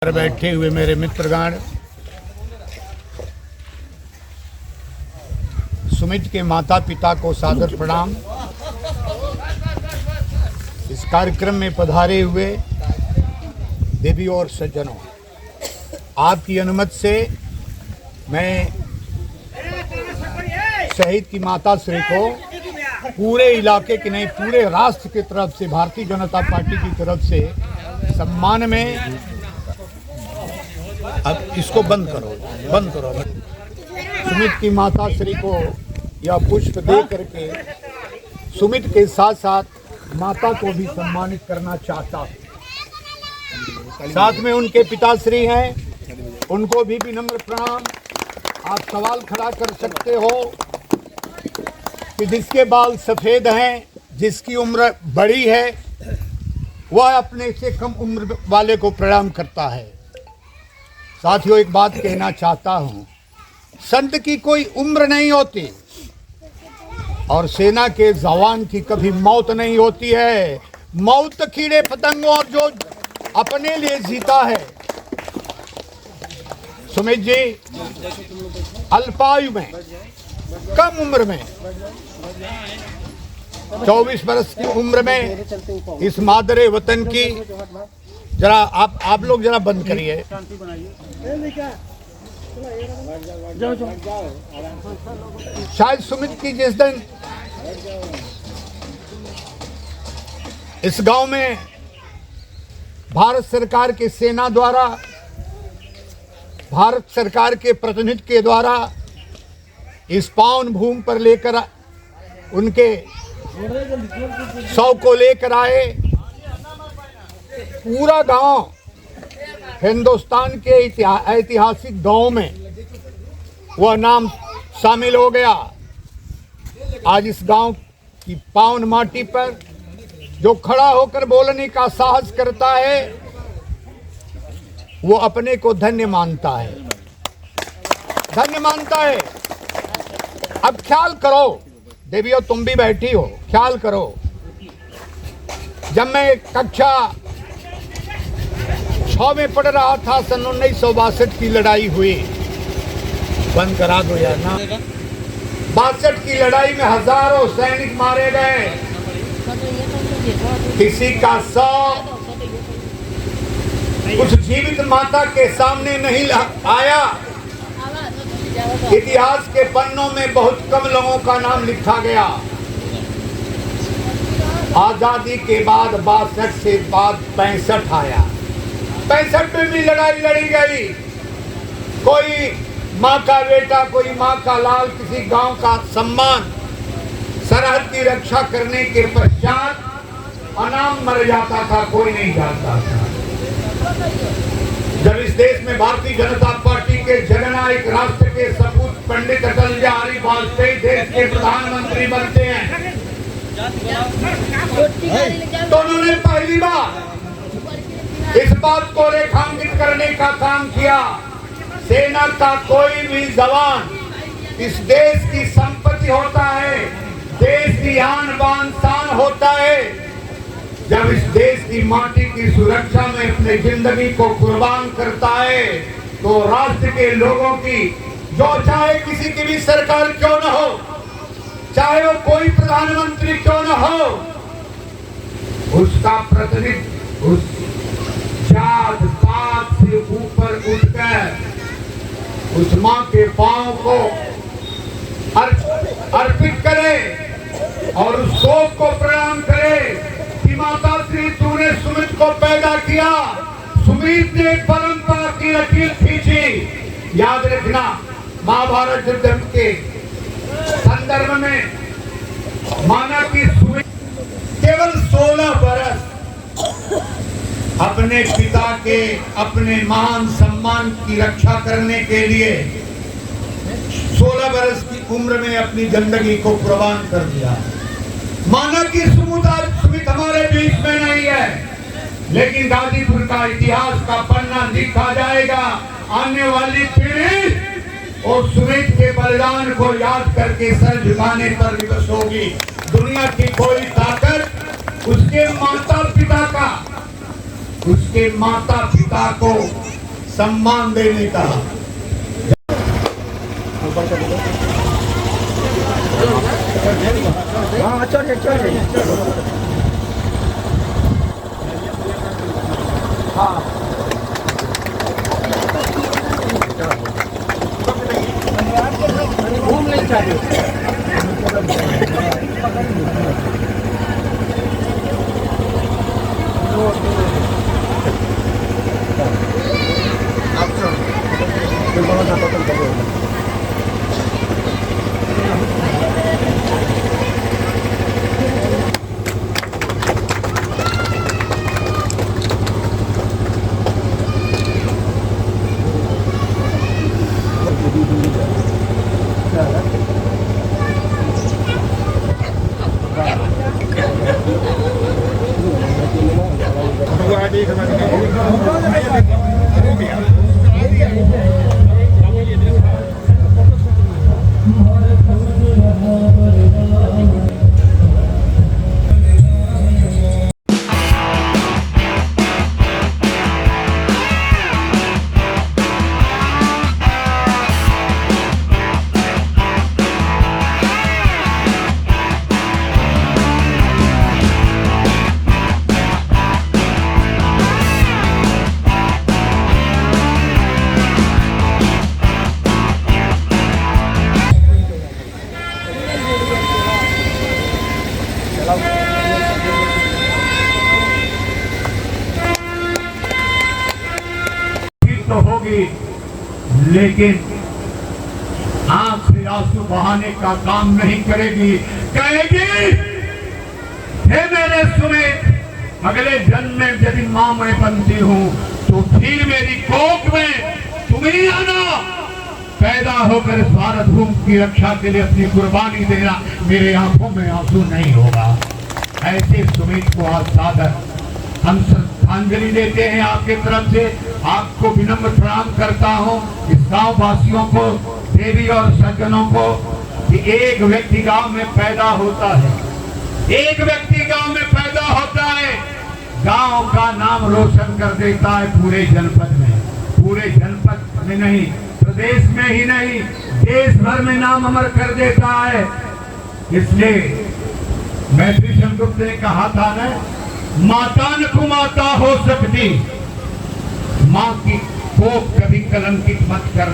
पर बैठे हुए मेरे मित्रगण, सुमित के माता पिता को सादर प्रणाम। इस कार्यक्रम में पधारे हुए देवी और सज्जनों, आपकी अनुमति से मैं शहीद की माता श्री को पूरे इलाके की नहीं पूरे राष्ट्र की तरफ से, भारतीय जनता पार्टी की तरफ से सम्मान में, अब इसको बंद करो। सुमित की माता श्री को यह पुष्प दे करके सुमित के साथ साथ माता को भी सम्मानित करना चाहता हूँ। साथ में उनके पिताश्री हैं, उनको भी विनम्र प्रणाम। आप सवाल खड़ा कर सकते हो कि जिसके बाल सफ़ेद हैं, जिसकी उम्र बड़ी है, वह अपने से कम उम्र वाले को प्रणाम करता है। साथियों, एक बात कहना चाहता हूँ, संत की कोई उम्र नहीं होती और सेना के जवान की कभी मौत नहीं होती है। मौत कीड़े पतंगों और जो अपने लिए जीता है। सुमित जी अल्पायु में, कम उम्र में, 24 वर्ष की उम्र में इस मादरे वतन की, जरा आप लोग जरा बंद करिए। शायद सुमित की जिस दिन इस गांव में भारत सरकार की सेना द्वारा, भारत सरकार के प्रतिनिधि के द्वारा इस पावन भूमि पर लेकर उनके शव को लेकर आए, पूरा गांव हिंदुस्तान के ऐतिहासिक गांव में वह नाम शामिल हो गया। आज इस गांव की पावन माटी पर जो खड़ा होकर बोलने का साहस करता है, वो अपने को धन्य मानता है, धन्य मानता है। अब ख्याल करो देवियों, तुम भी बैठी हो, ख्याल करो। जब मैं कक्षा 6 में पढ़ रहा था, सन 1962 की लड़ाई हुई, बंद करा दो यार ना। 62 की लड़ाई में हजारों सैनिक मारे गए, किसी का 100 कुछ जीवित माता के सामने नहीं आया। इतिहास के पन्नों में बहुत कम लोगों का नाम लिखा गया। आजादी के बाद 62 से बाद 65 आया। 65 में भी लड़ाई लड़ी गई। कोई माँ का बेटा, कोई माँ का लाल, किसी गांव का सम्मान, सरहद की रक्षा करने के पश्चात अनाम मर जाता था, कोई नहीं जानता था। जब इस देश में भारतीय जनता पार्टी के जननायक, राष्ट्र के सपूत पंडित अटल बिहारी वाजपेयी देश के प्रधानमंत्री बनते हैं, तो उन्होंने पहली बार इस बात को रेखांकित करने का काम किया, सेना का कोई भी जवान इस देश की संपत्ति होता है, देश की आन बान शान होता है। जब इस देश की माटी की सुरक्षा में अपनी जिंदगी को कुर्बान करता है, तो राष्ट्र के लोगों की, जो चाहे किसी की भी सरकार क्यों न हो, चाहे वो कोई प्रधानमंत्री क्यों न हो, उसका प्रतिनिधि उस जात पात से ऊपर उठकर उस माँ के पांव को अर्पित करे और उस शोक को प्रणाम करे कि माता श्री, तूने सुमित को पैदा किया, सुमित ने परंपरा की लकीर खींची। याद रखना, महाभारत युद्ध के संदर्भ में माना कि सुमित केवल 16 वर्ष अपने पिता के, अपने महान सम्मान की रक्षा करने के लिए 16 वर्ष की उम्र में अपनी जिंदगी को कुर्बान कर दिया। माना कि सुमित हमारे बीच में नहीं है, लेकिन गाजीपुर का इतिहास का पन्ना लिखा जाएगा। आने वाली पीढ़ी और सुमित के बलिदान को याद करके सर झुकाने पर विवश होगी। दुनिया की कोई ताकत उसके माता पिता का, उसके माता पिता को सम्मान देने का। तो होगी, लेकिन आंख से आंसू बहाने का काम नहीं करेगी। कहेगी, हे मेरे सुमित, अगले जन्म में यदि मां मैं बनती हूँ तो फिर मेरी कोख में तुम ही आना, पैदा होकर भारत भूमि की रक्षा के लिए अपनी कुर्बानी देना, मेरे आंखों में आंसू नहीं होगा। ऐसे सुमित को आज सादर हम श्रद्धांजलि देते हैं आपके तरफ से। आपको विनम्र प्रणाम करता हूं इस गांव वासियों को, देवी और सज्जनों को, कि एक व्यक्ति गांव में पैदा होता है, एक व्यक्ति गांव में पैदा होता है, गांव का नाम रोशन कर देता है पूरे जनपद में, पूरे जनपद में नहीं, प्रदेश में ही नहीं, देश भर में नाम अमर कर देता है। इसलिए मैत्री गुप्त ने कहा था ना, माता न कुमाता हो सकती, माँ की कोख कभी कलंकित मत करना।